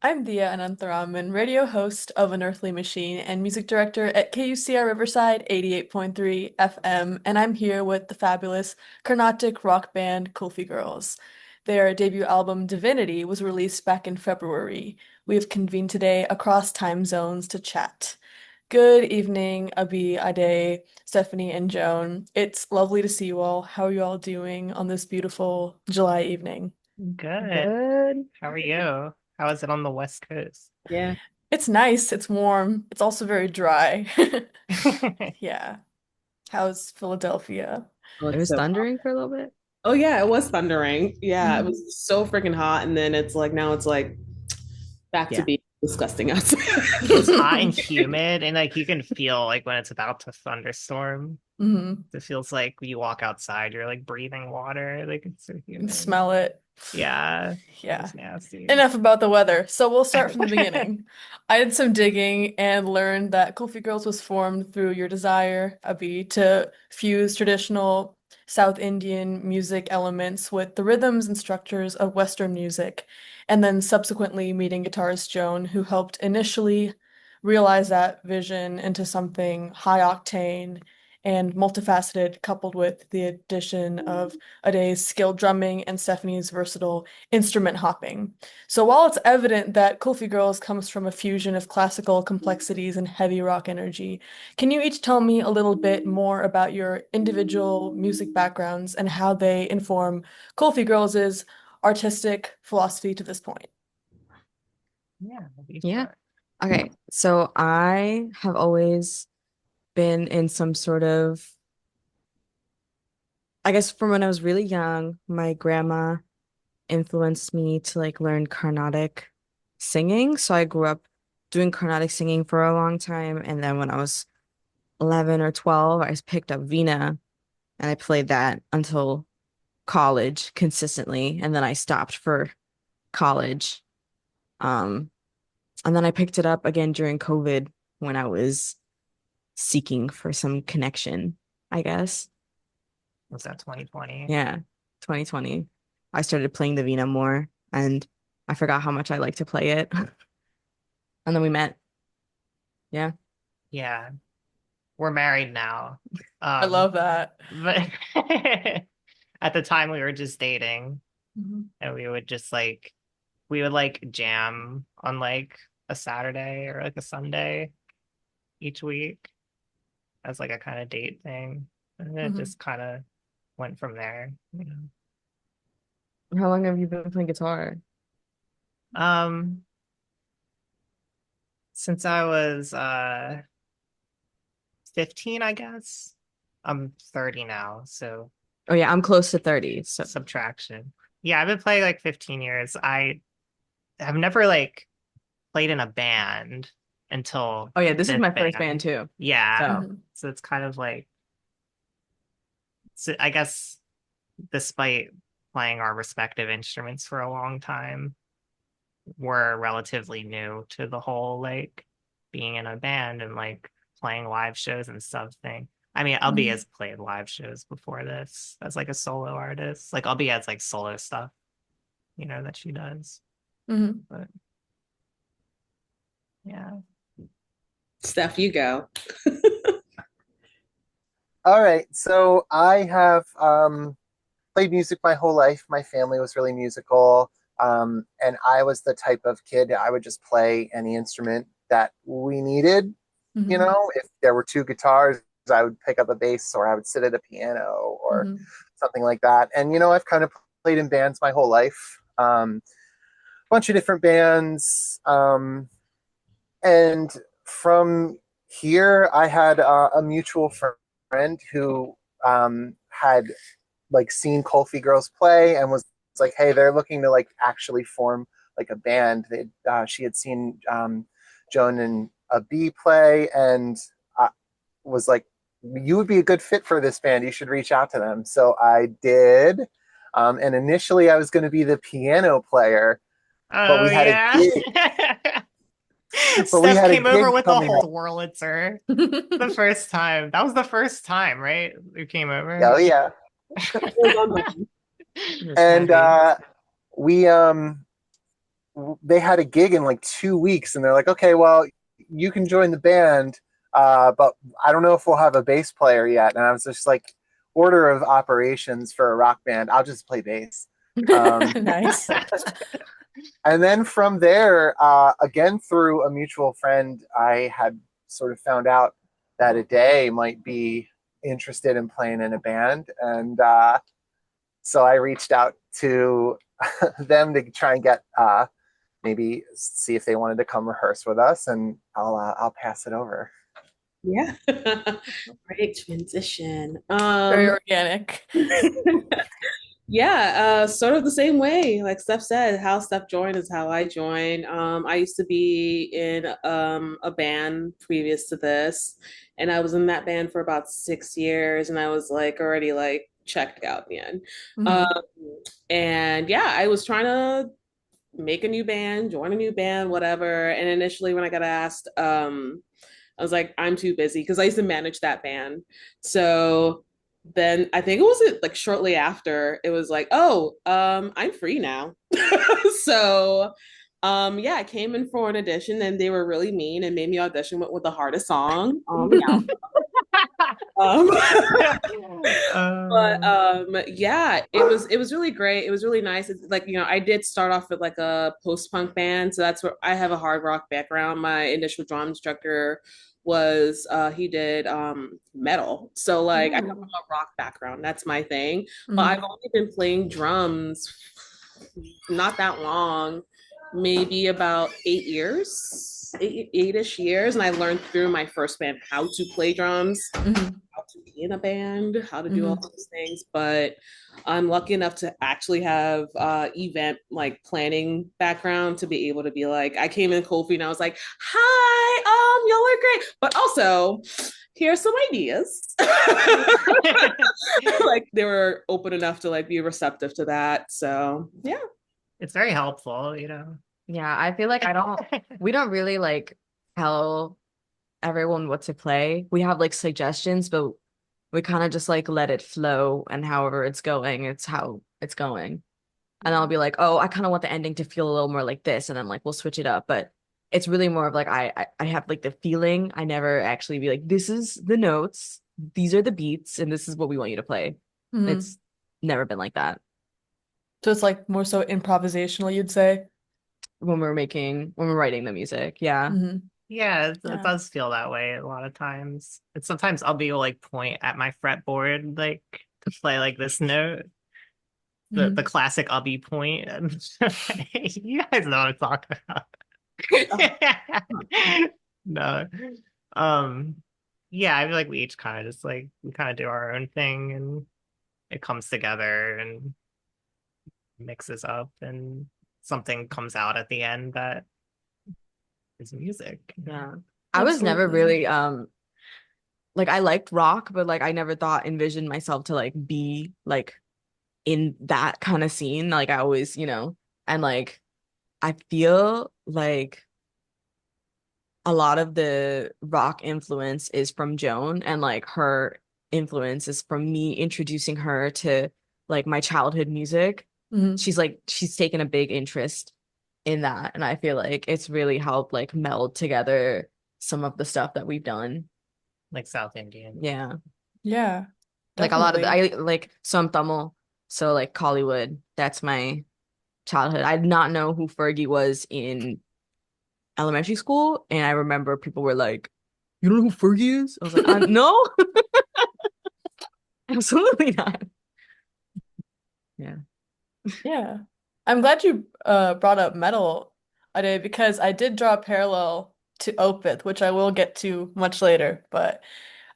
I'm Diya Anantharaman, radio host of An Earthly Machine and music director at KUCR Riverside 88.3 FM, and I'm here with the fabulous Carnatic rock band KulfiGirls. Their debut album Divinity was released back in February. We have convened today across time zones to chat. Good evening, Abi, Ade, Stephanie, and Joan. It's lovely to see you all. How are you all doing on this beautiful July evening? Good. Good. How are you? How is it on the West Coast? Yeah. It's nice, it's warm, it's also very dry. Yeah. How's Philadelphia? Oh, It it's was so hot. thundering for a little bit. Oh yeah, it was thundering. Yeah, it Mhm. was so freaking hot, and then it's like now it's like back to Yeah. being disgusting outside. It's hot and humid, and like you can feel like when it's about to thunderstorm. Mhm. It feels like you walk outside, you're like breathing water. Like it's so You can humid. smell it. Yeah, Yeah. it's nasty. Enough about the weather. So we'll start from the beginning. I did some digging and learned that Kulfi Girls was formed through your desire, Abi, to fuse traditional South Indian music elements with the rhythms and structures of Western music, and then subsequently meeting guitarist Joan, who helped initially realize that vision into something high octane and multifaceted, coupled with the addition of Ade's skilled drumming and Stephanie's versatile instrument hopping. So while it's evident that KulfiGirls comes from a fusion of classical complexities and heavy rock energy, can you each tell me a little bit more about your individual music backgrounds and how they inform KulfiGirls' artistic philosophy to this point? Yeah, we Yeah. start. Okay. So I have always been in some sort of, I guess from when I was really young, my grandma influenced me to like learn Carnatic singing. So I grew up doing Carnatic singing for a long time. And then when I was 11 or 12, I picked up Veena and I played that until college consistently. And then I stopped for college. Um, And then I picked it up again during COVID when I was seeking for some connection, I guess. Was that 2020? Yeah, 2020. I started playing the Vina more and I forgot how much I like to play it. And then we met. Yeah. Yeah, we're married now. I Um, love that. but at the time we were just dating, Mhm. and we would like jam on like a Saturday or like a Sunday each week as like a kind of date thing. And then it Mhm. just kind of went from there, you know. How long have you been playing guitar? Um, since I was 15, I guess. I'm 30 now, so Oh yeah, I'm close to 30. So subtraction. Yeah, I've been playing like 15 years. I have never like played in a band until oh yeah, this is this my first band band. too. Yeah. So Mhm. So it's kind of like, so I guess despite playing our respective instruments for a long time, we're relatively new to the whole like being in a band and like playing live shows and stuff thing. I mean, Albie Mhm. has played live shows before this as like a solo artist. Like Albie has like solo stuff, that she does. Mhm. But yeah. Steph, you go. All right, so I have played music my whole life. My family was really musical, and I was the type of kid I would just play any instrument that we needed. Mhm. If there were two guitars, I would pick up a bass or I would sit at a piano or Mhm. something like that. And I've kind of played in bands my whole life, a bunch of different bands, and from here, I had a mutual friend who had like seen KulfiGirls play and was like, "Hey, they're looking to like actually form like a band." She had seen Joan and a B play, and was like, "You would be a good fit for this band. You should reach out to them." So I did, and initially I was going to be the piano player, but Oh we had a yeah. gig. But we Steph had a came over gig with a coming whole up. Wurlitzer the first time. That was the first time, right? You came over. Oh yeah, It was on the- It was and heavy. we they had a gig in like 2 weeks, and they're like, okay, well, you can join the band, but I don't know if we'll have a bass player yet. And I was just like, order of operations for a rock band, I'll just play bass. Nice. And then from there, again through a mutual friend, I had sort of found out that Ade might be interested in playing in a band, and so I reached out to them to try and get maybe see if they wanted to come rehearse with us, and I'll pass it over. Yeah. Great transition. Very organic. Yeah, sort of the same way. Like Steph said, how Steph joined is how I joined. I used to be in a band previous to this, and I was in that band for about 6 years, and I was like already like checked out in the end. Um, Mhm. and yeah, I was trying to make a new band, join a new band, whatever. And initially, when I got asked, I was like, I'm too busy because I used to manage that band. So then I think it was like shortly after it was like, oh, I'm free now. So yeah, I came in for an audition and they were really mean and made me audition with the hardest song on the album. Um, but Um, yeah, it was really great. It was really nice. It's like, I did start off with like a post-punk band, so that's where I have a hard rock background. My initial drum instructor was he did metal. So like I come from Ooh. a rock background. That's my thing. But I've Mhm. only been playing drums not that long, maybe about 8 years, 8-ish years. And I learned through my first band how to play drums, Mhm. how to be in a band, how to do all Mhm. those things. But I'm lucky enough to actually have event like planning background to be able to be like, I came in Kofi and I was like, hi, y'all are great. But also, here's some ideas. Like they were open enough to like be receptive to that. So yeah. it's very helpful. Yeah, I feel like we don't really like tell everyone what to play. We have like suggestions, but we kind of just like let it flow, and however it's going, it's how it's going. And I'll be like, oh, I kind of want the ending to feel a little more like this, and then like we'll switch it up. But it's really more of like I have like the feeling. I never actually be like, this is the notes, these are the beats, and this is what we want you to play. Mhm. It's never been like that So it's like more so improvisational, you'd say. when we're writing the music. Yeah. Mhm. Yeah, it Yeah. does feel that way a lot of times. And sometimes I'll be like point at my fretboard like to play like this note, the Mhm. classic ubby point. And you guys know what I'm talking Oh, about. No. Um yeah, I feel like we each kind of just like we kind of do our own thing and it comes together and mixes up and something comes out at the end that is music. Yeah. I was never Absolutely. really like I liked rock, but like I never thought envisioned myself to like be like in that kind of scene. Like I always, and like I feel like a lot of the rock influence is from Joan, and like her influence is from me introducing her to like my childhood music. Mhm. She's taken a big interest in that, and I feel like it's really helped like meld together some of the stuff that we've done. Like South Indian. Yeah. Yeah, Like a lot of definitely. I like so I'm Tamil, so like Collywood, that's my childhood. I did not know who Fergie was in elementary school, and I remember people were like, "You don't know who Fergie is?" I was like, no, absolutely not." Yeah. Yeah. I'm glad you brought up metal today because I did draw a parallel to Opeth, which I will get to much later, but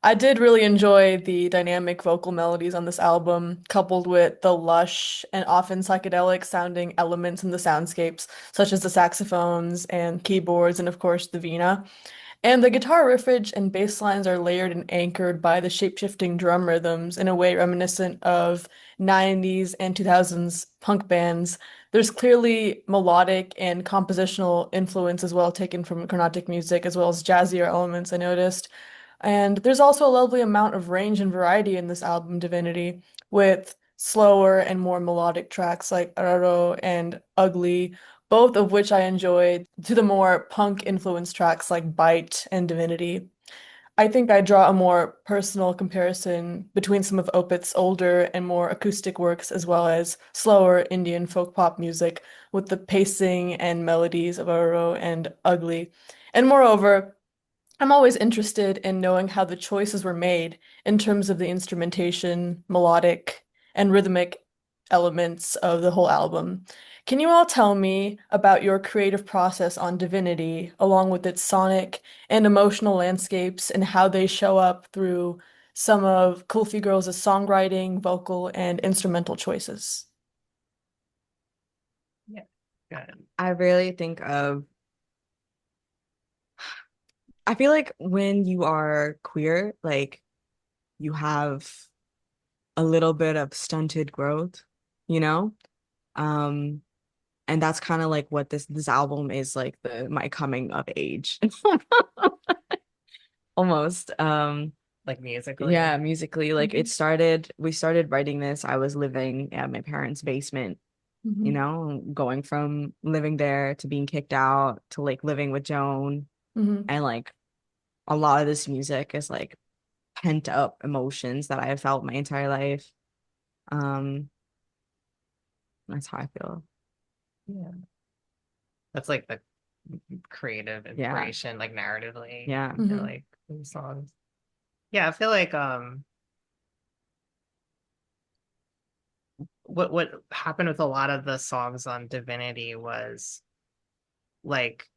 I did really enjoy the dynamic vocal melodies on this album, coupled with the lush and often psychedelic sounding elements in the soundscapes, such as the saxophones and keyboards, and of course the Veena. And the guitar riffage and bass lines are layered and anchored by the shape-shifting drum rhythms in a way reminiscent of 90s and 2000s punk bands. There's clearly melodic and compositional influence as well taken from Carnatic music, as well as jazzier elements, I noticed. And there's also a lovely amount of range and variety in this album, Divinity, with slower and more melodic tracks like Araro and Ugly, both of which I enjoyed, to the more punk influenced tracks like Bite and Divinity. I think I draw a more personal comparison between some of Opeth's older and more acoustic works, as well as slower Indian folk pop music with the pacing and melodies of Aro and Ugly. And moreover, I'm always interested in knowing how the choices were made in terms of the instrumentation, melodic, and rhythmic elements of the whole album. Can you all tell me about your creative process on Divinity, along with its sonic and emotional landscapes, and how they show up through some of KulfiGirls' songwriting, vocal, and instrumental choices? Yeah, good. I really think of, I feel like when you are queer, like you have a little bit of stunted growth, you know? Um, and that's kind of like what this album is like, the my coming of age almost. Like musically. Yeah, musically, like Mhm. we started writing this. I was living at my parents' basement, you Mhm. know, going from living there to being kicked out to like living with Joan. Mhm. And like a lot of this music is like pent up emotions that I have felt my entire life. Um, that's how I feel. Yeah. That's like the creative Yeah, inspiration, like narratively, yeah. and Mhm. like the songs. Yeah, I feel like what happened with a lot of the songs on Divinity was like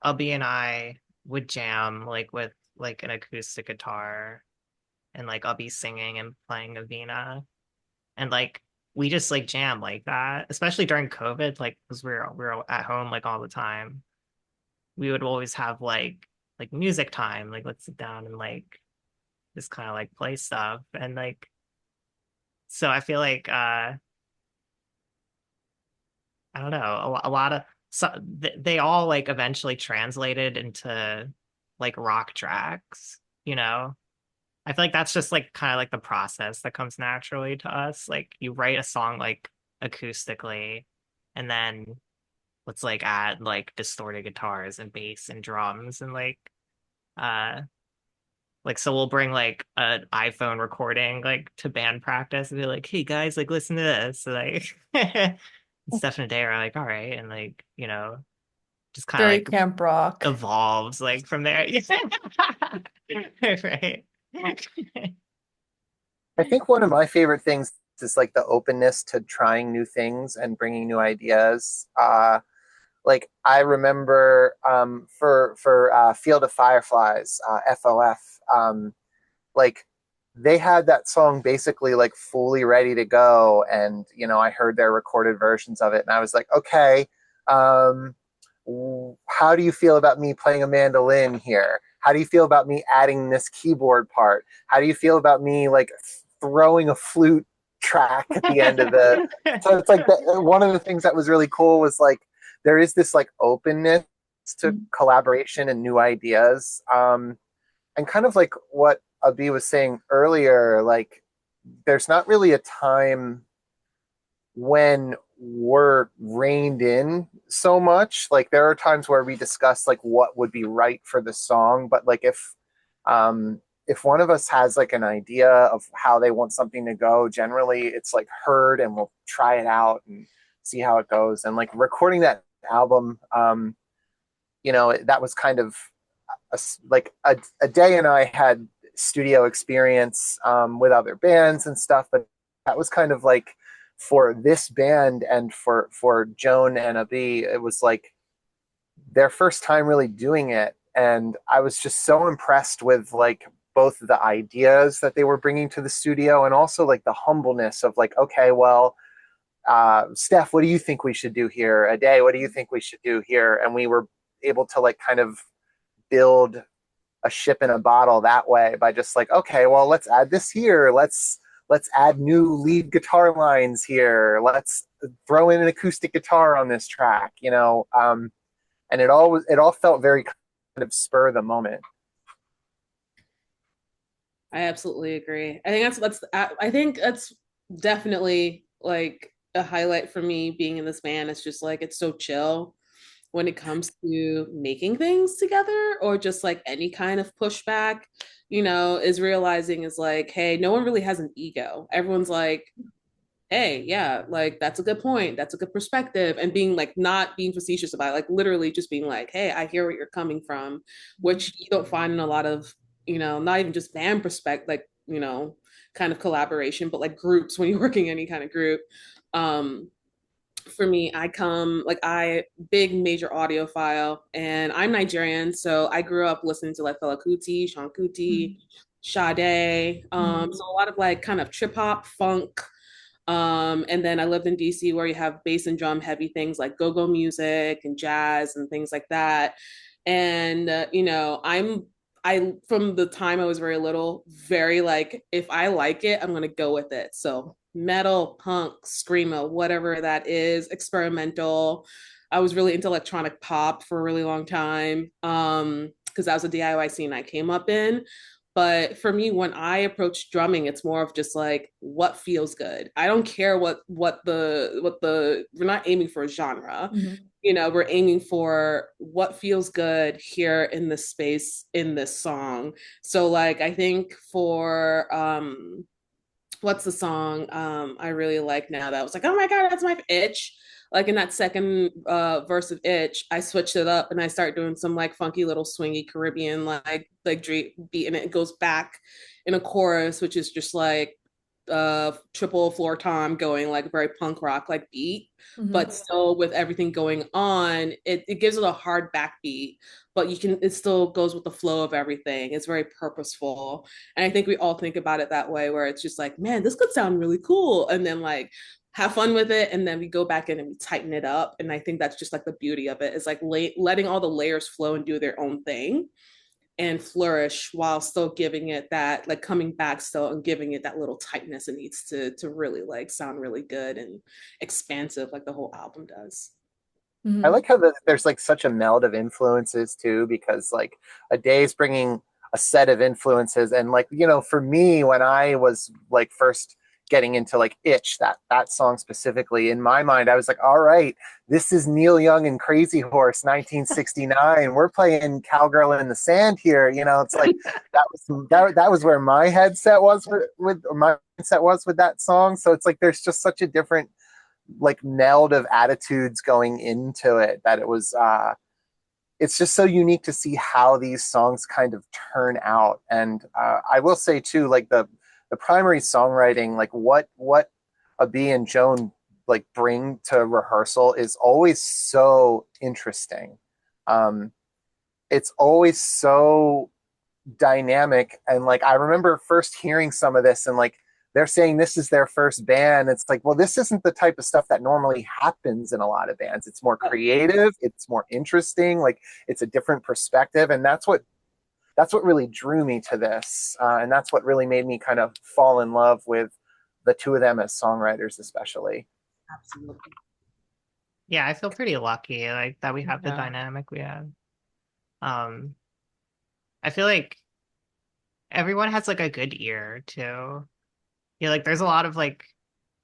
Ubby and I would jam like with like an acoustic guitar and like Ubby singing and playing a Veena and like we just like jam like that, especially during COVID, like because we were at home like all the time. We would always have like music time, like let's sit down and like just kind of like play stuff and like so I feel like I don't know a lot of so they all like eventually translated into like rock tracks, you know. I feel like that's just like kind of like the process that comes naturally to us. Like you write a song like acoustically and then let's like add like distorted guitars and bass and drums and uh like so we'll bring like an iPhone recording like to band practice and be like, hey guys, like listen to this. So, like and Steph and Adair are like, all right, and like, you know, just kind of Very like camp rock. evolves like from there. Right. I think one of my favorite things is like the openness to trying new things and bringing new ideas. Like I remember for Field of Fireflies, FOF, like they had that song basically like fully ready to go, and I heard their recorded versions of it, and I was like, okay, um, how do you feel about me playing a mandolin here? How do you feel about me adding this keyboard part? How do you feel about me like throwing a flute track at the end of the so it's like one of the things that was really cool was like there is this like openness to Mhm. collaboration and new ideas, and kind of like what Abi was saying earlier, like there's not really a time when we're reined in so much. Like there are times where we discuss like what would be right for the song, but like if one of us has like an idea of how they want something to go, generally it's like heard and we'll try it out and see how it goes. And like recording that album, that was kind of a day, and I had studio experience with other bands and stuff, but that was kind of like for this band and for Joan and Abi, it was like their first time really doing it, and I was just so impressed with like both the ideas that they were bringing to the studio and also like the humbleness of like, okay, well, Steph, what do you think we should do here? A day, what do you think we should do here? And we were able to like kind of build a ship in a bottle that way by just like, okay, well, let's add this here. Let's add new lead guitar lines here. Let's throw in an acoustic guitar on this track, and it all felt very kind of spur of the moment. I absolutely agree. I think that's definitely like a highlight for me being in this band is just like it's so chill when it comes to making things together or just like any kind of pushback, is realizing is like, hey, no one really has an ego. Everyone's like, hey, yeah, like that's a good point. That's a good perspective. And being like, not being facetious about it, like literally just being like, hey, I hear what you're coming from, which you don't find in a lot of, not even just band perspective, like, kind of collaboration, but like groups when you're working any kind of group. Um, for me, I come like I big major audiophile, and I'm Nigerian, so I grew up listening to like Fela Kuti, Sean Kuti, Sade, so a lot of like kind of trip hop, funk, and then I lived in DC where you have bass and drum heavy things like go-go music and jazz and things like that. And I from the time I was very little, very like if I like it, I'm gonna go with it. So metal, punk, screamo, whatever that is, experimental. I was really into electronic pop for a really long time. Because that was a DIY scene I came up in. But for me, when I approach drumming, it's more of just like what feels good. I don't care what the we're not aiming for a genre. We're aiming for what feels good here in this space in this song. So like I think for what's the song I really like now that I was like, oh my God, that's my itch. Like in that second verse of Itch, I switched it up and I start doing some like funky little swingy Caribbean like beat, and it goes back in a chorus, which is just like triple floor tom going like very punk rock like beat, but still with everything going on, it gives it a hard backbeat, but it still goes with the flow of everything. It's very purposeful. And I think we all think about it that way, where it's just like, man, this could sound really cool. And then like have fun with it. And then we go back in and we tighten it up. And I think that's just like the beauty of it is like letting all the layers flow and do their own thing and flourish while still giving it that like coming back still and giving it that little tightness it needs to really like sound really good and expansive like the whole album does. I like how there's like such a meld of influences too, because like a day is bringing a set of influences, and like for me, when I was like first getting into like Itch, that song specifically, in my mind, I was like, all right, this is Neil Young and Crazy Horse, 1969. We're playing Cowgirl in the Sand here. It's like that was where my headset was with my mindset was with that song. So it's like there's just such a different like meld of attitudes going into it that it's just so unique to see how these songs kind of turn out. And I will say too, like the primary songwriting, like what Abi and Joan like bring to rehearsal is always so interesting. It's always so dynamic, and like I remember first hearing some of this and like they're saying this is their first band. It's like, well, this isn't the type of stuff that normally happens in a lot of bands. It's more creative, it's more interesting, like it's a different perspective, and that's what really drew me to this, and that's what really made me kind of fall in love with the two of them as songwriters, especially. Absolutely. Yeah, I feel pretty lucky like that we have the dynamic we have. I feel like everyone has like a good ear too. Yeah, like there's a lot of like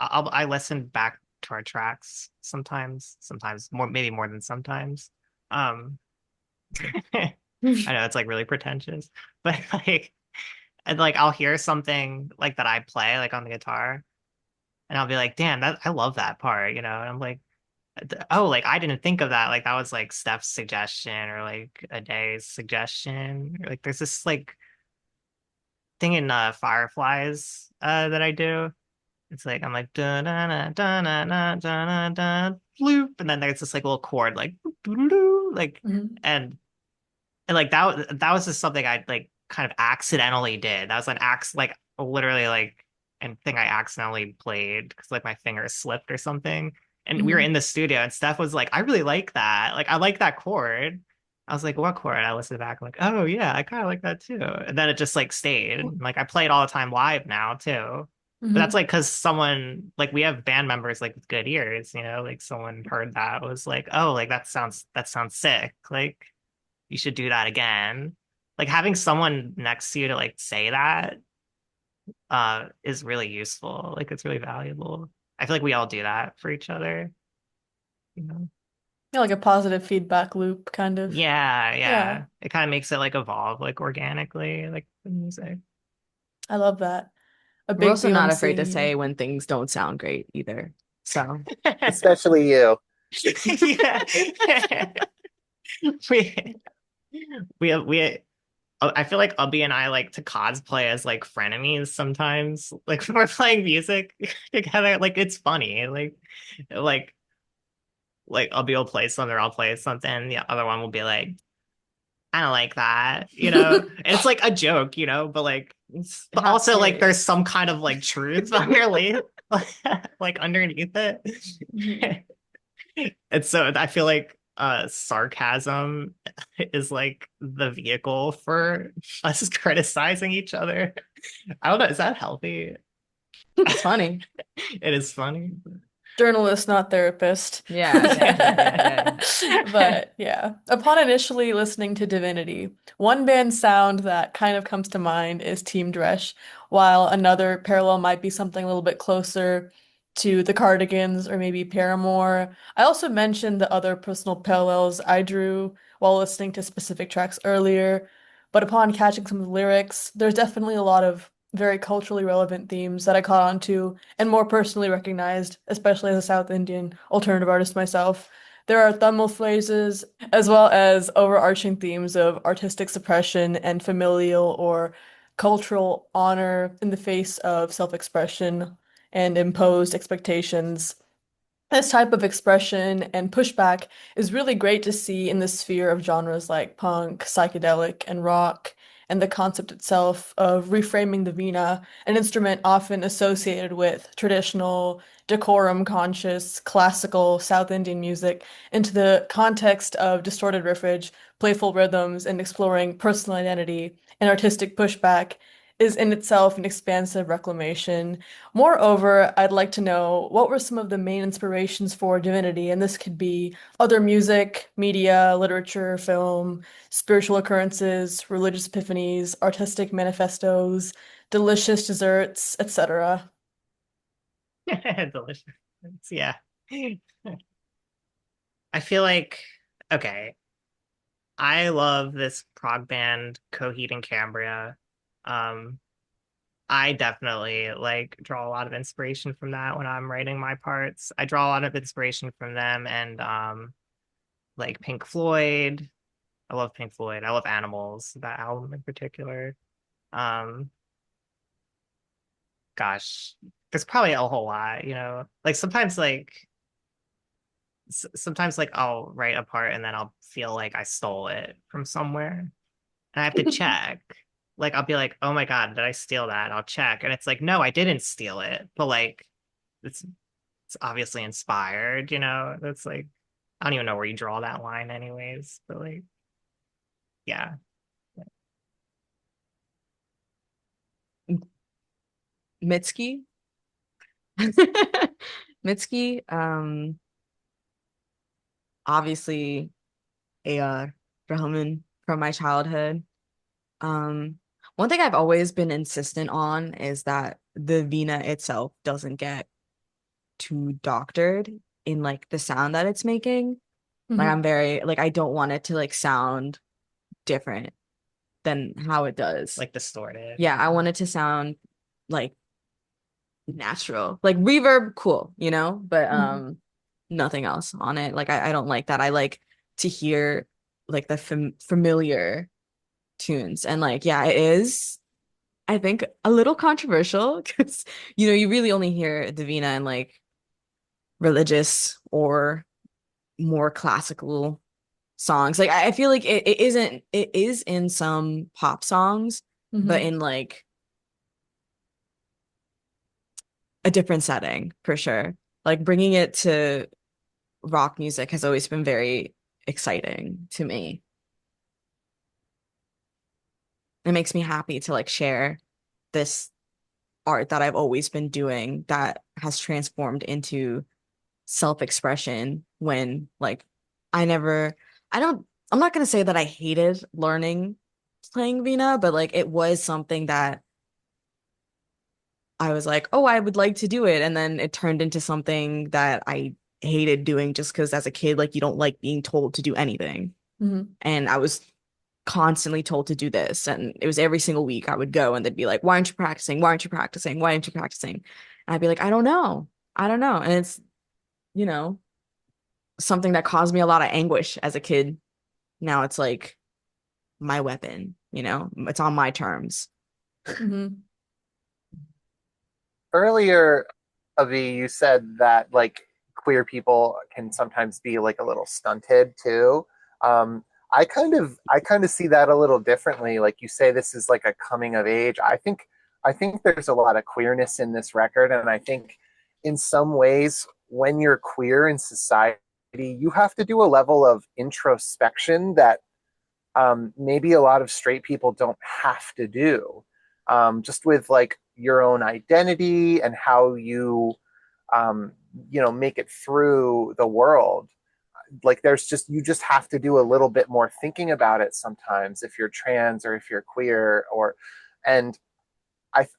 I listen back to our tracks sometimes more, maybe more than sometimes. Um I know it's like really pretentious, but like and like I'll hear something like that I play like on the guitar and I'll be like, damn, that I love that part, and I'm like, oh, like I didn't think of that. Like that was like Steph's suggestion or like a day's suggestion. Or, like there's this like thing in Fireflies that I do. It's like I'm like da da da da da da da bloop, and then there's this like little chord like like and like that was just something I like kind of accidentally did. That was an like literally like and thing I accidentally played because like my finger slipped or something. And we were in the studio and Steph was like, I really like that. Like I like that chord. I was like, what chord? I listened back, I'm like, oh yeah, I kind of like that too. And then it just like stayed. Like I play it all the time live now too. But that's like because someone like we have band members like with good ears, like someone heard that was like, oh, like that sounds sick. Like you should do that again. Like having someone next to you to like say that is really useful. Like it's really valuable. I feel like we all do that for each other, you know? Yeah, like a positive feedback loop, kind of. Yeah, Yeah, yeah. It kind of makes it like evolve like organically, like the music. I love that. A We're big also deal not in afraid to seeing say you. when things don't sound great either. So Especially you. Yeah. We we I feel like Ubby and I like to cosplay as like frenemies sometimes. Like when we're playing music together, like it's funny. Like Ubby will play something or I'll play something, and the other one will be like, I don't like that, you know? And it's like a joke, you know, but like it's but half also like there's serious. some kind of like truth underneath like underneath Mhm. it. And so I feel like sarcasm is like the vehicle for us criticizing each other. I don't know, is that healthy? It's funny. It is funny. Journalist, not therapist. Yeah. But yeah, upon initially listening to Divinity, one band sound that kind of comes to mind is Team Dresch, while another parallel might be something a little bit closer to the Cardigans or maybe Paramore. I also mentioned the other personal parallels I drew while listening to specific tracks earlier, but upon catching some of the lyrics, there's definitely a lot of very culturally relevant themes that I caught on to and more personally recognized, especially as a South Indian alternative artist myself. There are Tamil phrases as well as overarching themes of artistic suppression and familial or cultural honor in the face of self-expression and imposed expectations. This type of expression and pushback is really great to see in the sphere of genres like punk, psychedelic, and rock, and the concept itself of reframing the Veena, an instrument often associated with traditional, decorum-conscious, classical South Indian music, into the context of distorted riffage, playful rhythms, and exploring personal identity and artistic pushback is in itself an expansive reclamation. Moreover, I'd like to know what were some of the main inspirations for Divinity, and this could be other music, media, literature, film, spiritual occurrences, religious epiphanies, artistic manifestos, delicious desserts, etc. Delicious. Yeah. I feel like okay. I love this prog band Coheed and Cambria. Um, I definitely like draw a lot of inspiration from that when I'm writing my parts. I draw a lot of inspiration from them and like Pink Floyd. I love Pink Floyd. I love Animals, that album in particular. Um, gosh, there's probably a whole lot, you know. Like sometimes like I'll write a part and then I'll feel like I stole it from somewhere and I have to check. Like I'll be like, "Oh my God, did I steal that?" I'll check and it's like, "No, I didn't steal it." But like it's it's obviously inspired, you know. That's like I don't even know where you draw that line anyways, but like yeah. Mitski. Mitski, obviously A.R. Rahman from my childhood. One thing I've always been insistent on is that the Veena itself doesn't get too doctored in like the sound that it's making. Like Mhm. I'm very like I don't want it to like sound different than how it does. Like distorted. Yeah, I want it to sound like natural. Like reverb, cool, you know, but Mhm. nothing else on it. Like I don't like that. I like to hear like the familiar tunes. And like, yeah, it is, I think, a little controversial because you really only hear Davina in like religious or more classical songs. Like I feel like it isn't it is in some pop songs, but Mhm. in like a different setting for sure. Like bringing it to rock music has always been very exciting to me. It makes me happy to like share this art that I've always been doing that has transformed into self-expression when like I never I don't I'm not gonna say that I hated learning playing Veena, but like it was something that I was like, oh, I would like to do it. And then it turned into something that I hated doing just because as a kid, like you don't like being told to do anything. Mhm. And I was constantly told to do this. And it was every single week I would go and they'd be like, why aren't you practicing? Why aren't you practicing? Why aren't you practicing? And I'd be like, I don't know. I don't know. And it's, you know, something that caused me a lot of anguish as a kid. Now it's like my weapon, it's on my terms. Mhm. Earlier, Avi, you said that like queer people can sometimes be like a little stunted too. I kind of see that a little differently. Like you say, this is like a coming of age. I think there's a lot of queerness in this record, and I think in some ways, when you're queer in society, you have to do a level of introspection that maybe a lot of straight people don't have to do. Just with like your own identity and how um, make it through the world. Like you just have to do a little bit more thinking about it sometimes if you're trans or if you're queer and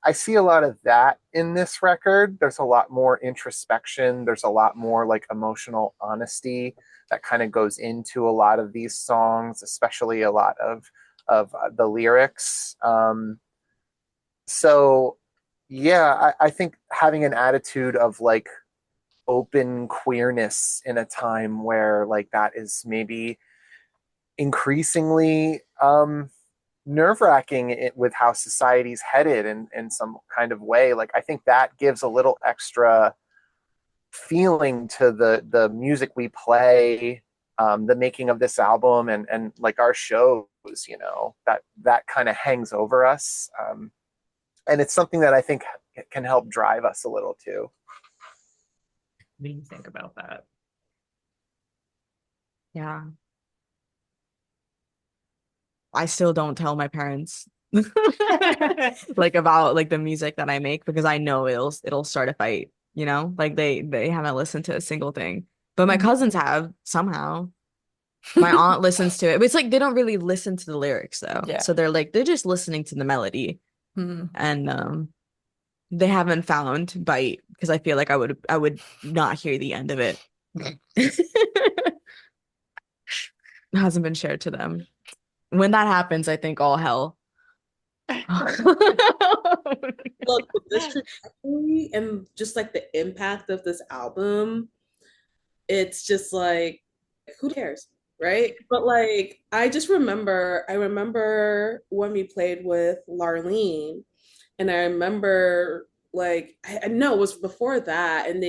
I see a lot of that in this record. There's a lot more introspection. There's a lot more like emotional honesty that kind of goes into a lot of these songs, especially a lot of the lyrics. So yeah, I think having an attitude of like open queerness in a time where like that is maybe increasingly nerve-wracking with how society's headed in some kind of way. Like I think that gives a little extra feeling to the music we play, the making of this album and like our shows, that kind of hangs over us. And it's something that I think can help drive us a little too. What do you think about that? Yeah. I still don't tell my parents like about like the music that I make because I know it'll start a fight, Like they haven't listened to a single thing. But my Mhm. cousins have somehow. My aunt listens to it. But it's like they don't really listen to the lyrics though. Yeah. So they're just listening to the melody. Mhm. And they haven't found bite because I feel like I would not hear the end of it. It hasn't been shared to them. When that happens, I think all hell. Look, with this trajectory and just like the impact of this album, it's just like, who cares? Right. But like, I remember when we played with Larlene, and I remember like, I know it was before that. And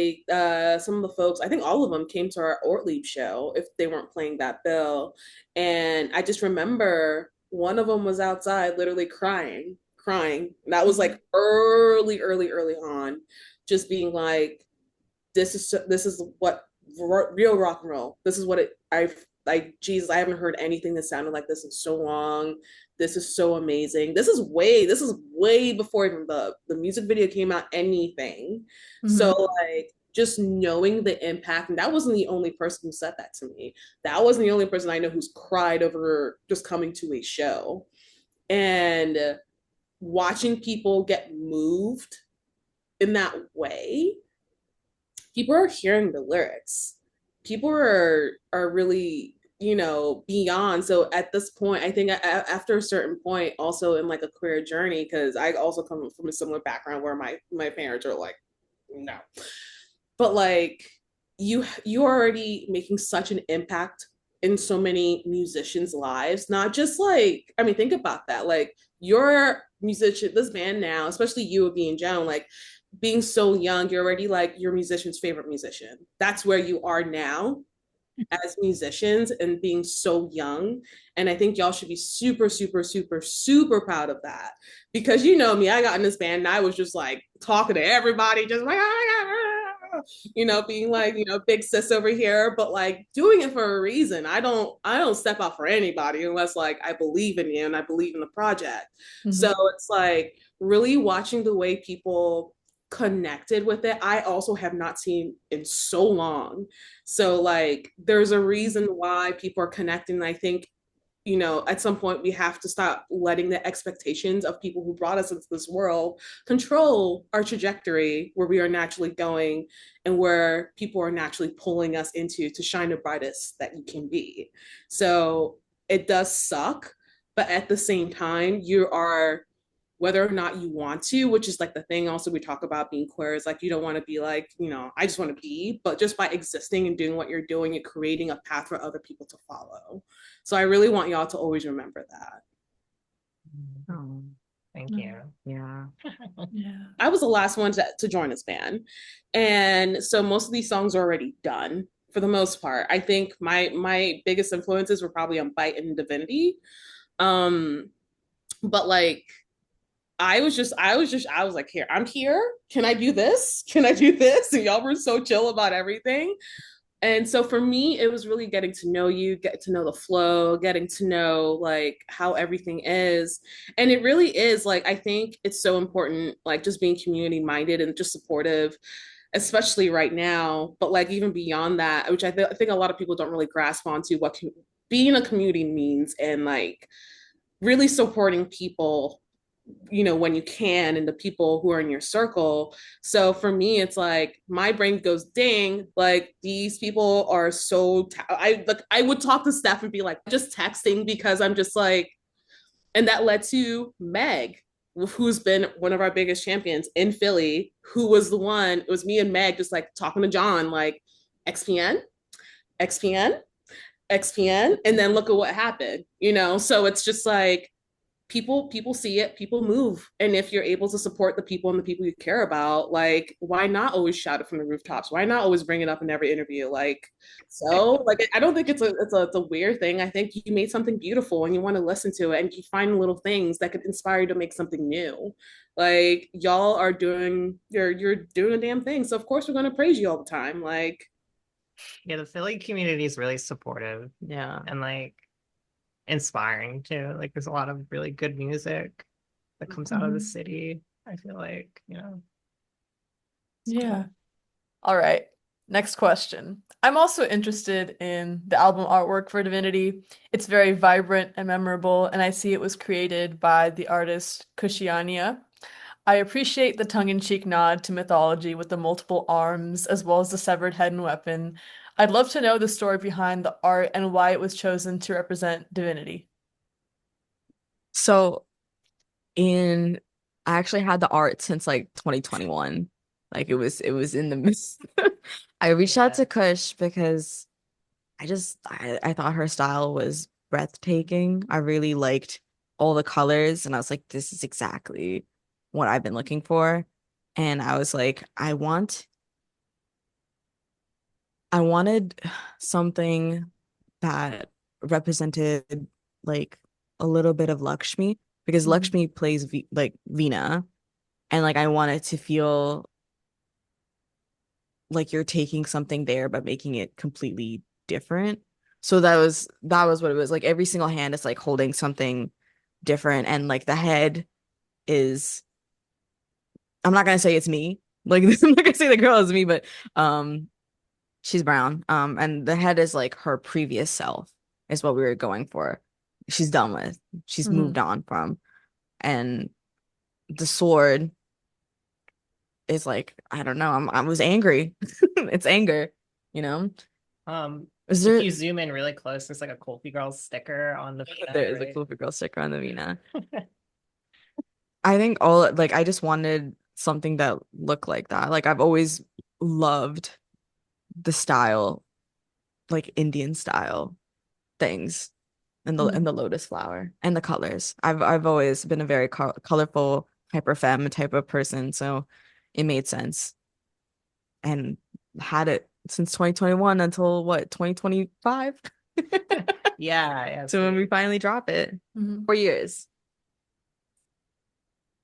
some of the folks, I think all of them came to our Ortlieb show if they weren't playing that bill. And I just remember one of them was outside literally crying, crying. And that was like early, early, early on, just being like, this is what real rock and roll. This is what Jesus, I haven't heard anything that sounded like this in so long. This is so amazing. This is way before even the music video came out, anything. So Mhm. like just knowing the impact, and that wasn't the only person who said that to me. That wasn't the only person I know who's cried over just coming to a show. And watching people get moved in that way, people are hearing the lyrics. People are really, beyond. So at this point, I think after a certain point, also in like a queer journey, because I also come from a similar background where my parents are like, no, but like you are already making such an impact in so many musicians' lives. Not just like, I mean, think about that. Like you're musician, this band now, especially you being Joan, like being so young, you're already like your musician's favorite musician. That's where you are now as musicians and being so young. And I think y'all should be super, super, super, super proud of that. Because you know me, I got in this band and I was just like talking to everybody, just like, being like, big sis over here, but like doing it for a reason. I don't step out for anybody unless like I believe in you and I believe in the project. So Mhm. it's like really watching the way people connected with it. I also have not seen in so long. So like there's a reason why people are connecting. I think at some point we have to stop letting the expectations of people who brought us into this world control our trajectory where we are naturally going and where people are naturally pulling us into to shine the brightest that you can be. So it does suck, but at the same time, you are, whether or not you want to, which is like the thing also we talk about being queer, is like you don't want to be like, I just want to be, but just by existing and doing what you're doing, you're creating a path for other people to follow. So I really want y'all to always remember that. Oh, Thank you. yeah. Yeah. I was the last one to join this band. And so most of these songs are already done for the most part. I think my biggest influences were probably on Bite and Divinity. But like I was like, here, I'm here. Can I do this? Can I do this? And y'all were so chill about everything. And so for me, it was really getting to know you, get to know the flow, getting to know like how everything is. And it really is like, I think it's so important, like just being community minded and just supportive, especially right now. But like even beyond that, which I think a lot of people don't really grasp onto what being a community means, and like really supporting people, when you can, and the people who are in your circle. So for me, it's like my brain goes ding, like these people are so I would talk to Steph and be like just texting, because I'm just like, and that led to Meg, who's been one of our biggest champions in Philly, who was the one, it was me and Meg just like talking to John, like XPN, XPN, XPN, and then look at what happened, So it's just like people see it, people move, and if you're able to support the people and the people you care about, like why not always shout it from the rooftops? Why not always bring it up in every interview? Like, so like I don't think it's a weird thing. I think you made something beautiful and you want to listen to it, and you find little things that could inspire you to make something new. Like y'all are doing, you're doing a damn thing, so of course we're going to praise you all the time. Like, Yeah, the Philly community is really supportive Yeah. and like inspiring too. Like there's a lot of really good music that comes out of the city. I feel like, Yeah. All right. Next question. I'm also interested in the album artwork for Divinity. It's very vibrant and memorable, and I see it was created by the artist Kushiania. I appreciate the tongue-in-cheek nod to mythology with the multiple arms as well as the severed head and weapon. I'd love to know the story behind the art and why it was chosen to represent Divinity. So in I actually had the art since like 2021. Like it was in the midst. I reached out to Kush because I thought her style was breathtaking. I really liked all the colors, and I was like, this is exactly what I've been looking for. And I was like, I wanted something that represented like a little bit of Lakshmi, because Mhm. Lakshmi plays like Veena, and like I want it to feel like you're taking something there but making it completely different. So that was what it was. Like every single hand is like holding something different, and like the head is, I'm not gonna say it's me. Like I'm not gonna say the girl is me, but she's brown. And the head is like her previous self is what we were going for. She's done with. She's moved Mhm. on from. And the sword is like, I don't know. I was angry. It's anger, you know? Is if there you zoom in really close, there's like a KulfiGirls sticker on the there is a right? Clover Girl sticker on the Veena. I think I just wanted something that looked like that. Like I've always loved the style, like Indian style things, and the Mhm. lotus flower and the colors. I've always been a very colorful hyper femme type of person, so it made sense, and had it since 2021 until what, 2025? Yeah, So when we sweet. finally drop it, Mhm. 4 years,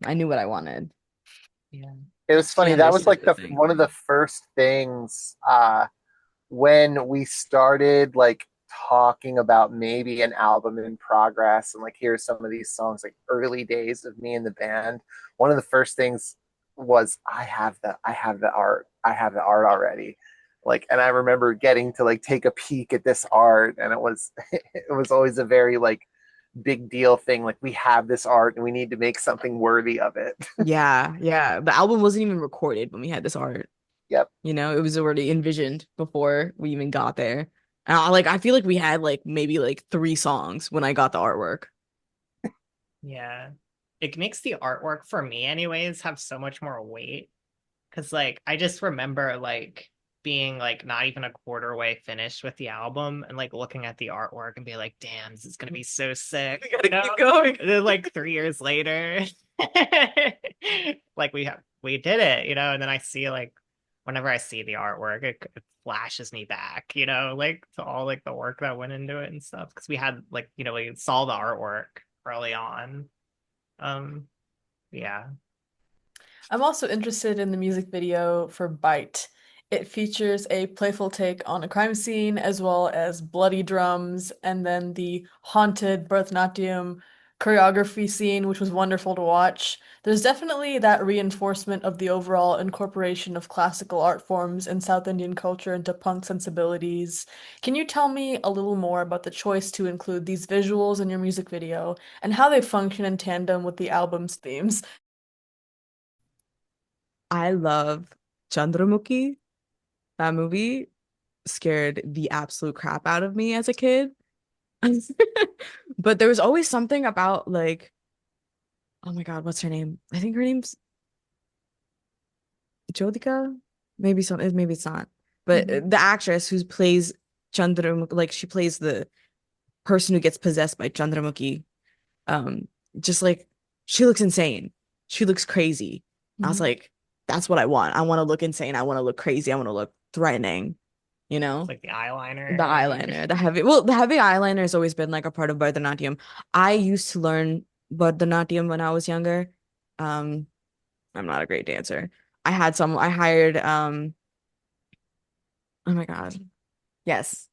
I knew what I wanted. Yeah. It was She funny. That was understood like the the thing. one of the first things when we started like talking about maybe an album in progress, and like here's some of these songs, like early days of me and the band. One of the first things was I have the art already. Like, and I remember getting to like take a peek at this art, and it was it was always a very like big deal thing. Like, we have this art and we need to make something worthy of it. Yeah, yeah. The album wasn't even recorded when we had this art. Yep. You know, it was already envisioned before we even got there. And I feel like we had like maybe like 3 songs when I got the artwork. Yeah. It makes the artwork for me anyways have so much more weight. Cause like I just remember like being like not even a quarter way finished with the album and like looking at the artwork and being like, damn, this is gonna be so sick. We gotta keep going. And then like 3 years later, like we did it, and then I see like whenever I see the artwork, it flashes me back, like to all like the work that went into it and stuff. Because we had like, we saw the artwork early on. Um, yeah. I'm also interested in the music video for Bite. It features a playful take on a crime scene as well as bloody drums and then the haunted Bharatanatyam choreography scene, which was wonderful to watch. There's definitely that reinforcement of the overall incorporation of classical art forms and South Indian culture into punk sensibilities. Can you tell me a little more about the choice to include these visuals in your music video and how they function in tandem with the album's themes? I love Chandramukhi. That movie scared the absolute crap out of me as a kid. But there was always something about like, oh my God, what's her name? I think her name's Jyotika. Maybe it's not. But Mhm. the actress who plays Chandramukhi, like she plays the person who gets possessed by Chandramukhi. Um, just like she looks insane. She looks crazy. I was Mhm. like, that's what I want. I want to look insane. I want to look crazy. I want to look threatening, you It's know? like the The eyeliner. eyeliner, the heavy eyeliner has always been like a part of Bharatanatyam. I used to learn Bharatanatyam when I was younger. Um, I'm not a great dancer. I hired, oh my God. Yes.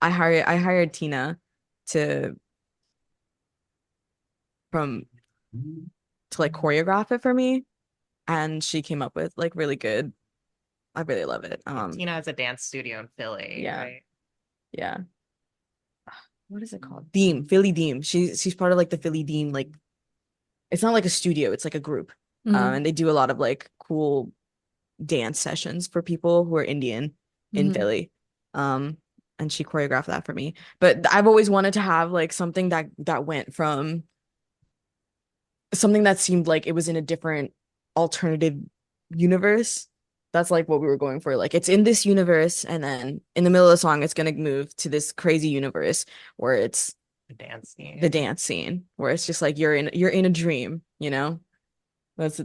I hired Tina to, from, to like choreograph it for me. And she came up with like really good, I really love it. Tina has a dance studio in Philly, Yeah, right? yeah. What is it called? Deem, Philly Deem. She's part of like the Philly Deem, like it's not like a studio, it's like a group. Mhm. And they do a lot of like cool dance sessions for people who are Indian in Mhm. Philly. Um, and she choreographed that for me. But I've always wanted to have like something that went from something that seemed like it was in a different alternative universe. That's like what we were going for. Like it's in this universe, and then in the middle of the song, it's gonna move to this crazy universe where it's The dance the scene. dance scene, where it's just like you're in a dream, you know? That's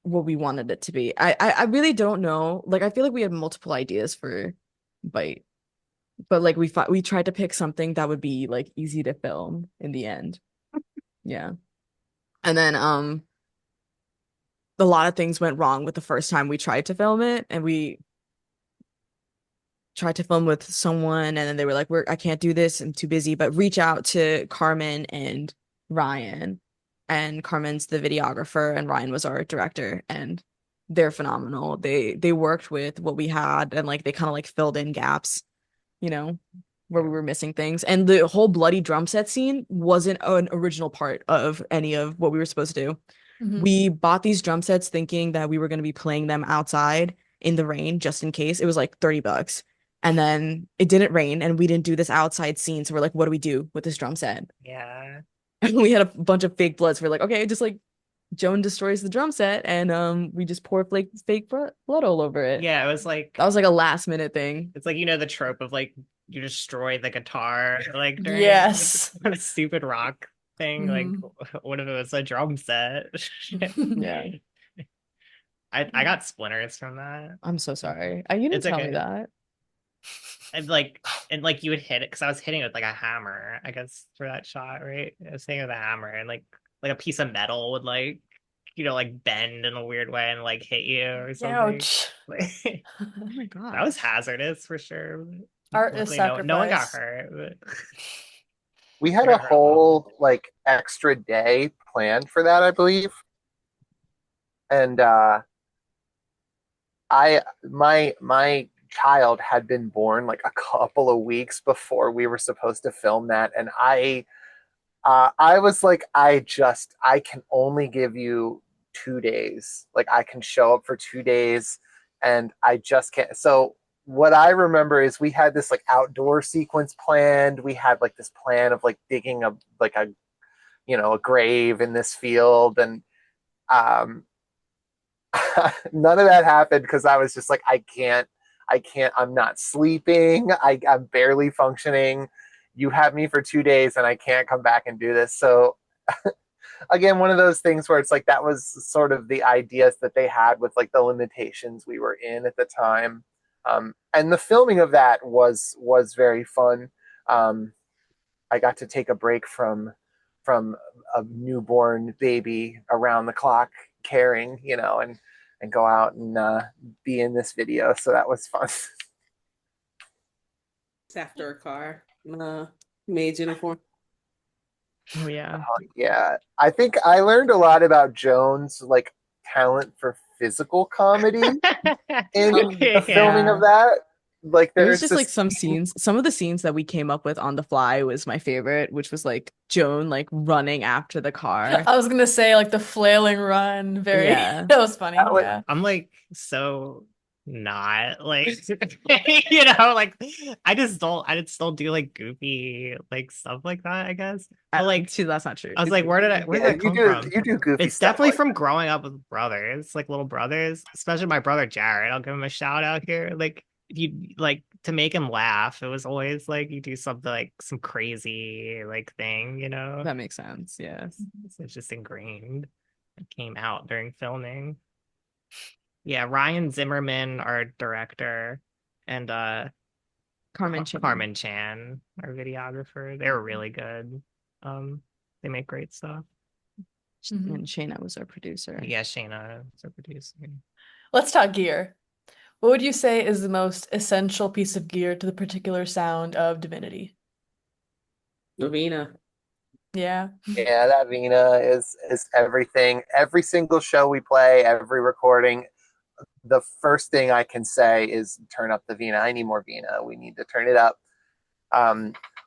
what we wanted it to be. I really don't know. Like I feel like we had multiple ideas for Bite, but like we tried to pick something that would be like easy to film in the end. Yeah. And then a lot of things went wrong with the first time we tried to film it, and we tried to film with someone and then they were like, I can't do this, I'm too busy, but reach out to Carmen and Ryan. And Carmen's the videographer and Ryan was our director, and they're phenomenal. They worked with what we had, and like they kind of like filled in gaps, you know, where we Yeah. were missing things. And the whole bloody drum set scene wasn't an original part of any of what we were supposed to do. Mhm. We bought these drum sets thinking that we were going to be playing them outside in the rain just in case. It was like $30. And then it didn't rain and we didn't do this outside scene. So we're like, what do we do with this drum set? Yeah. And we had a bunch of fake bloods. We're like, okay, just like Joan destroys the drum set and we just pour fake blood all over it. Yeah, it was like That was like a last minute thing. it's like the trope of like you destroy the guitar like during like Yes. some stupid rock thing. Like Mhm. what if it was a drum set? Yeah. I got splinters from that. I'm so sorry. You didn't It's tell me okay. that. And like you would hit it because I was hitting it with like a hammer, I guess, for that shot, right? I was hitting it with a hammer and like a piece of metal would like bend in a weird way and like hit you or something. Ouch. Like, Oh my that was gosh. hazardous for sure. Art is Luckily no one got sacrifice. hurt, but We I had a got hurt a little bit. whole like extra day planned for that, I believe. And my child had been born like a couple of weeks before we were supposed to film that, and I was like, I can only give you 2 days. Like, I can show up for 2 days, and I just can't. So, what I remember is we had this like outdoor sequence planned. We had like this plan of like digging a grave in this field, and um, none of that happened because I was just like, I can't, I'm not sleeping. I'm barely functioning. You have me for 2 days and I can't come back and do this. So again, one of those things where it's like that was sort of the ideas that they had with like the limitations we were in at the time. And the filming of that was very fun. I got to take a break from a newborn baby around the clock caring, and go out and be in this video. So that was fun. It's after a car. Maid's uniform. Oh yeah. Yeah, I think I learned a lot about Joan's like talent for physical comedy in the filming of Yeah. that. Like It was there's just like this some of the scenes that we came up with on the fly was my favorite, which was like Joan like running after the car. I was gonna say like the flailing run, very Yeah. that was funny. that was, Yeah. I'm like so not like like I just don't do like goofy like stuff like that, I guess. But like See, that's not true. I was like, where did yeah, that come from? you do goofy It's stuff definitely like from growing up with brothers, like little brothers, especially my brother Jared. I'll give him a shout out here. Like if you like to make him laugh, it was always like you do something like some crazy like thing, That makes sense. Yes. It's just ingrained. It came out during filming. Yeah, Ryan Zimmerman, our director, and Carmen Chan. Carmen Chan, our videographer. They were really good. They make great stuff. Mhm. And Shayna was our producer. Yeah, Shayna is our producer. Let's talk gear. What would you say is the most essential piece of gear to the particular sound of Divinity? Veena. Yeah. yeah, that Veena is everything. Every single show we play, every recording, the first thing I can say is turn up the Veena. I need more Veena. We need to turn it up.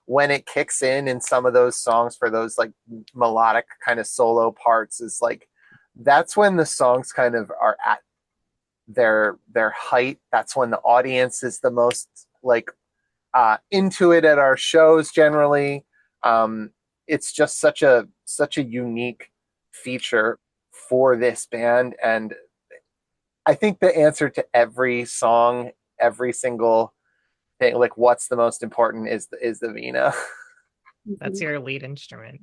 When it kicks in some of those songs for those like melodic kind of solo parts is like that's when the songs kind of are at their height. That's when the audience is the most like into it at our shows generally. It's just such a unique feature for this band, and I think the answer to every song, every single thing, like what's the most important is the Veena. That's your lead instrument,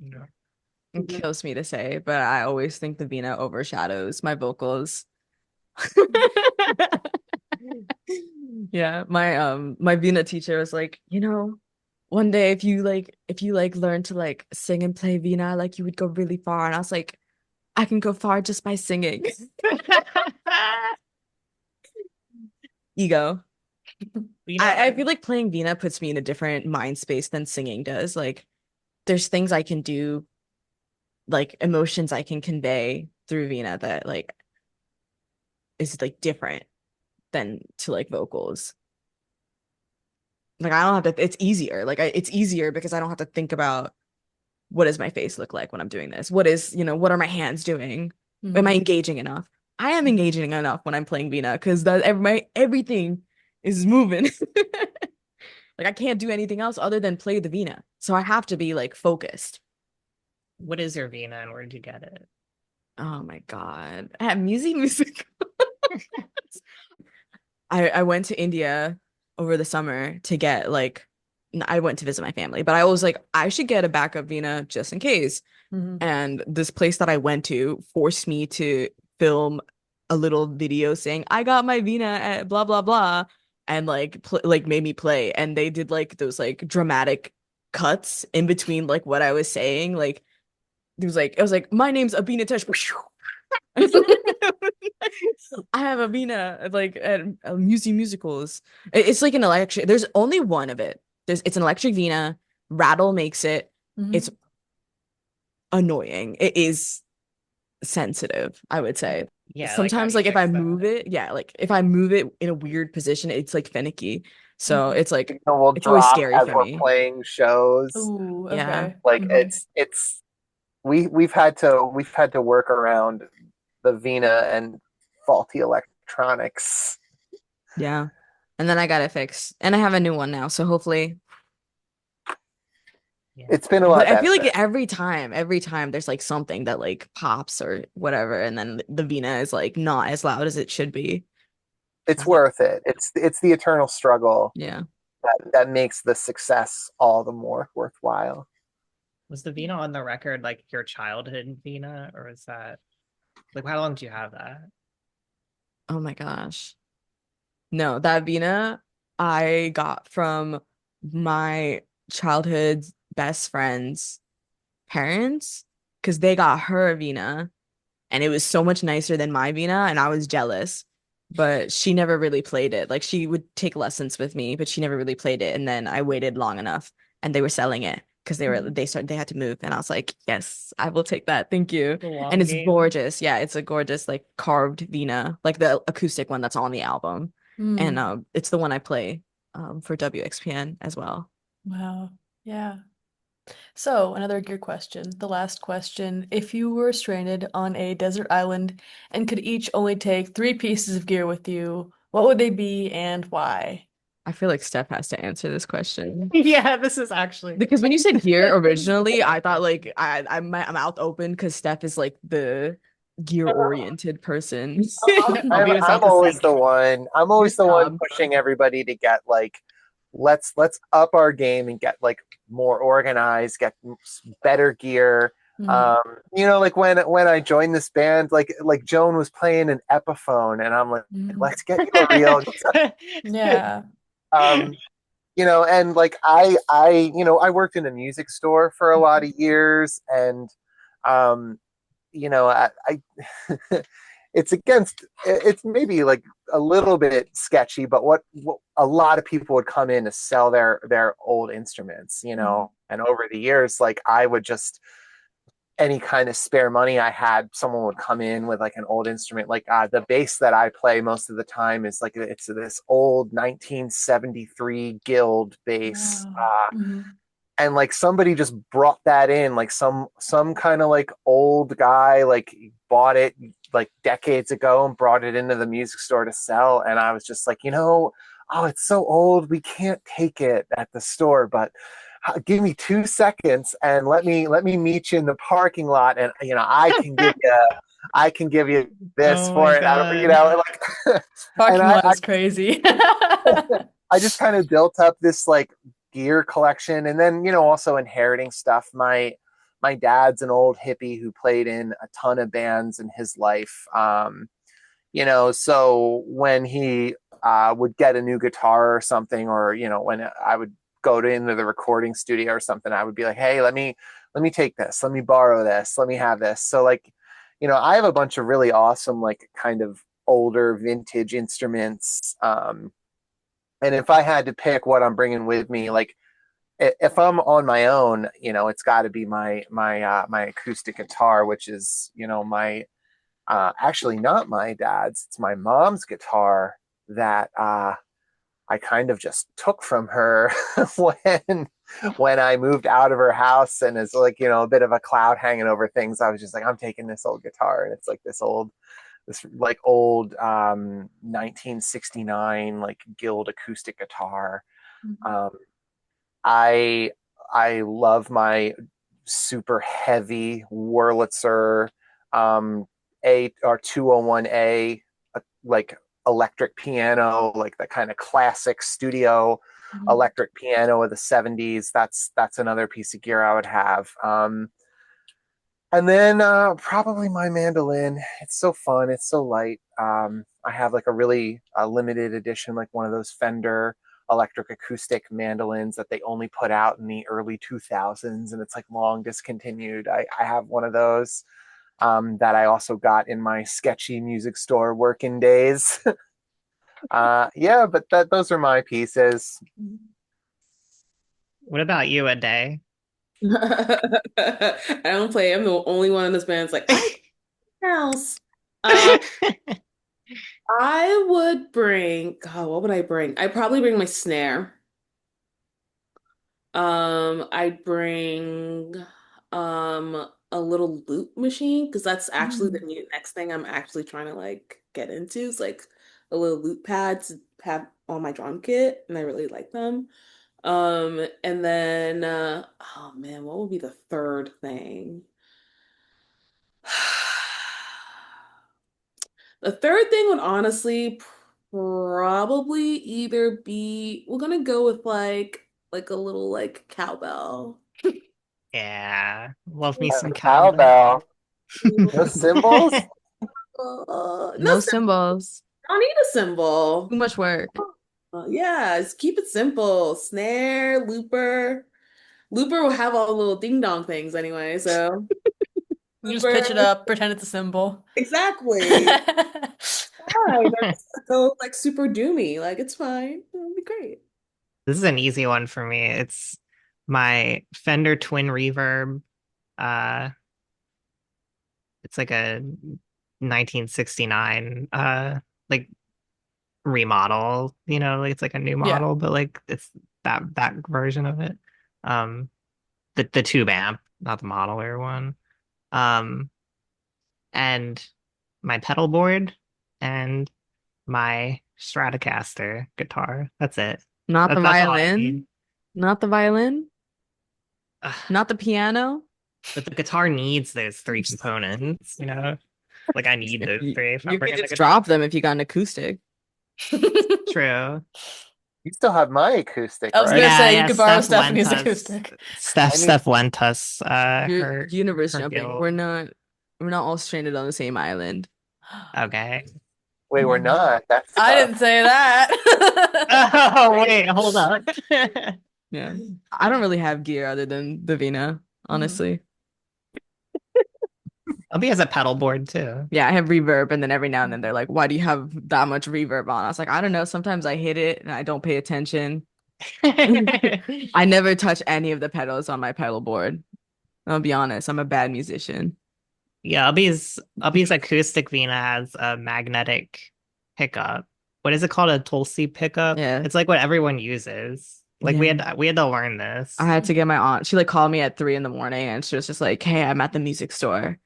It kills me to say, but I always think the Veena overshadows my vocals. Yeah, my Veena teacher was like, one day if you learn to like sing and play Veena, like you would go really far. And I was like, I can go far just by singing. Ego. I feel like playing Veena puts me in a different mind space than singing does. Like there's things I can do, like emotions I can convey through Veena that like is like different than to like vocals. Like I don't have to, it's easier. Like it's easier because I don't have to think about what does my face look like when I'm doing this? What are my hands doing? Am I engaging enough? I am engaging enough when I'm playing Veena because everything is moving. Like I can't do anything else other than play the Veena. So I have to be like focused. What is your Veena and where did you get it? Oh my God. At music. I went to India over the summer to get like I went to visit my family, but I was like, I should get a backup Veena just in case. And this place that I went to forced me to film a little video saying, I got my Veena at blah, blah, blah. And like, made me play. And they did like those like dramatic cuts in between like what I was saying. Like, it was like, my name's Abina Tesh. I have a Veena like at musicals. It's like an electric. There's only one of it. It's an electric Veena. Rattle makes it. It's annoying. It is sensitive, I would say. Yeah, Sometimes like if I move it, yeah, like if I move it in a weird position, it's like finicky. So Mhm. it's like Signal will it's always drop scary as for we're me. playing shows. Ooh, Yeah. okay. Like Mhm. it's we've had to work around the Veena and faulty electronics. Yeah. And then I got it fixed. And I have a new one now. So hopefully, Yeah. It's been a but lot I feel like better. every time there's like something that like pops or whatever, and then the Vina is like not as loud as it should be. It's Was the worth it. It's the eternal struggle Yeah. that makes the success all the more worthwhile. was the Vina on the record like your childhood Vina, or was that like how long do you have that? Oh my gosh. No, that Vina I got from my childhood's best friend's parents because they got her a Vina and it was so much nicer than my Vina and I was jealous. But she never really played it. Like she would take lessons with me, but she never really played it. And then I waited long enough and they were selling it because they had to move. And I was like, yes, I will take that. Thank you. The And long it's game. gorgeous. Yeah, it's a gorgeous like carved Vina, like the acoustic one that's on the album. And Mm. it's the one I play for WXPN as well. Wow. Yeah. So, another gear question. The last question. If you were stranded on a desert island and could each only take three pieces of gear with you, what would they be and why? I feel like Steph has to answer this question. Yeah, this is actually Because when you said gear originally, I thought like my mouth open because Steph is like the gear oriented person. I'll I'm be about I'm to always say the one. I'm Good always the one job. pushing everybody to get like let's up our game and get like more organized, get better gear. Mhm. Like when I joined this band, like Joan was playing an Epiphone, and I'm like, Mhm. let's get you a real. Yeah. Um, and like I worked in a music store for a lot of years, and um, I it's maybe like a little bit sketchy, but what a lot of people would come in to sell their old instruments, Mhm. and over the years, like I would just any kind of spare money I had, someone would come in with like an old instrument. Like the bass that I play most of the time is like it's this old 1973 Guild bass. Wow. Mhm. And like somebody just brought that in, like some kind of like old guy like bought it like decades ago and brought it into the music store to sell. And I was just like, oh, it's so old, we can't take it at the store, but give me 2 seconds and let me meet you in the parking lot, and I can give you this oh my for it. I don't, god. like, and Parking I, lot I is crazy. I just kind of built up this like gear collection, and then also inheriting stuff. My dad's an old hippie who played in a ton of bands in his life. So when he would get a new guitar or something, or when I would go into the recording studio or something, I would be like, hey, let me take this, let me borrow this, let me have this. So like, I have a bunch of really awesome like kind of older vintage instruments. And if I had to pick what I'm bringing with me, like if I'm on my own, it's got to be my acoustic guitar, which is my actually not my dad's, it's my mom's guitar that I kind of just took from her when when I moved out of her house, and it's like a bit of a cloud hanging over things. I was just like, I'm taking this old guitar, and it's like this like old 1969 like Guild acoustic guitar. Mhm. um, I I love my super heavy Wurlitzer A or 201A, like electric piano, like the kind of classic studio Mhm. electric piano of the 70s. That's another piece of gear I would have. And then probably my mandolin. It's so fun. It's so light. I have like a really limited edition, like one of those Fender electric acoustic mandolins that they only put out in the early 2000s, and it's like long discontinued. I have one of those that I also got in my sketchy music store working days. Yeah, but those are my pieces. What about you, a day? I don't play. I'm the only one in this band. It's like I house. Um, I would bring, God, what would I bring? I'd probably bring my snare. I'd bring a little loop machine because that's actually the Mm. next thing I'm actually trying to like get into is like a little loop pad to have on my drum kit, and I really like them. And then oh man, what would be the third thing? The third thing would honestly probably either be we're gonna go with like a little like cowbell. Yeah, love me A some cowbell. cowbell. No cymbals? No, No symbols. I don't need a cymbal. Too much work. Yeah, just keep it simple. Snare, looper. Looper will have all the little ding dong things anyway, so You just pitch it looper. up, pretend it's a symbol. Exactly. Fine. Or just go like super doomy. Like it's fine. It'll be great. This is an easy one for me. It's my Fender Twin Reverb. Uh, it's like a 1969 like remodel, like it's like a new Yeah. model, but like it's that version of it. Um, the tube amp, not the modeler one. Um, and my pedal board and my Stratocaster guitar. That's it. Not the That's all I need. violin. Not the violin. Ugh. Not the piano. But the guitar needs those three components. Like I need those You, three if I'm you could bringing the just guitar. drop them if you got an acoustic. True. You still have my acoustic, I was gonna right? Yeah, say you yeah. could borrow Steph lent Stephanie's us. acoustic. Steph I need Steph lent us You're her universe her jumping. guild. We're not all stranded on the same island. Okay. Wait, we're not. That's I tough. didn't say that. Oh wait, hold on. Yeah. I don't really have gear other than the Veena, Mhm. honestly. I'll be as a pedal board too. Yeah, I have reverb, and then every now and then they're like, "Why do you have that much reverb on?" I was like, "I don't know. Sometimes I hit it and I don't pay attention." I never touch any of the pedals on my pedal board. I'll be honest, I'm a bad musician. Yeah, I'll be as acoustic Vina has a magnetic pickup. What is it called? A Tulsi pickup? Yeah. It's like what everyone uses. Like we Yeah. had we had to learn I this. had to get my aunt. She like called me at 3 in the morning and she was just like, "Hey, I'm at the music store.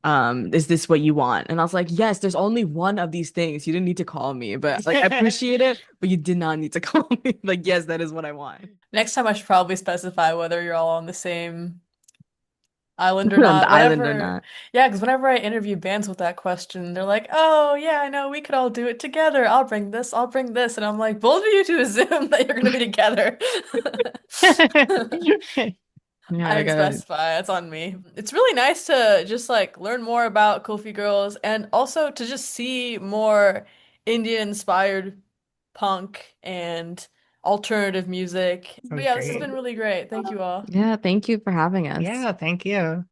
Is this what you want?" And I was like, "Yes, there's only one of these things. You didn't need to call me, but like I appreciate it, but you did not need to call me. Like, yes, that is what I want." Next time I should probably specify whether you're all on the same island or On the not. island or Whenever, not. yeah, because whenever I interview bands with that question, they're like, "Oh, yeah, I know, we could all do it together. I'll bring this," and I'm like, both of you to assume that you're gonna be together. Yeah, I I didn't gotta specify. It's on me. It's really nice to just like learn more about Kulfi Girls and also to just see more Indian-inspired punk and alternative music. That But was yeah, this has great. been really great. Thank you all. Yeah, thank you for having us. Yeah, thank you.